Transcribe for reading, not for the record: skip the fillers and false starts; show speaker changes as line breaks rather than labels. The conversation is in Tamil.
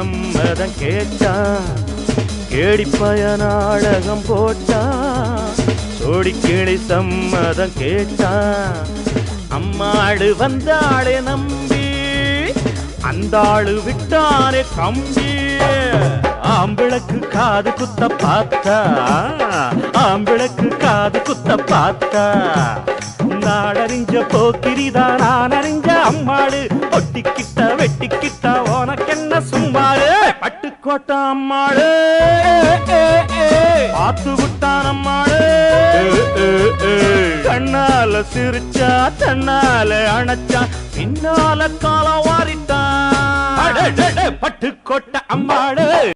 சம்மதம் கேட்டான் கேடிப்பய நாடகம் போட்டான் சோடிக்கிளி சம்மதம் கேட்டான் அம்மாடு வந்தாளே நம்பி அந்த ஆளு விட்டானே கம்பி ஆம்பிளக்கு காது குத்த பார்த்தா ஆம்பிளக்கு காது குத்த பார்த்தா நாடறிஞ்ச போக்கிரிதா நான் அறிஞ்ச அம்மாடு ஒட்டிக்கிட்ட வெட்டிக்கிட்ட உனக்கென்ன சும்மாடு பட்டுக்கோட்டை அம்மாடு பார்த்து விட்டான் அம்மாடு கண்ணால சிரிச்சா தன்னால அணைச்சா பின்னால காலம் வாரிட்டான் பட்டுக்கோட்டை அம்மாடு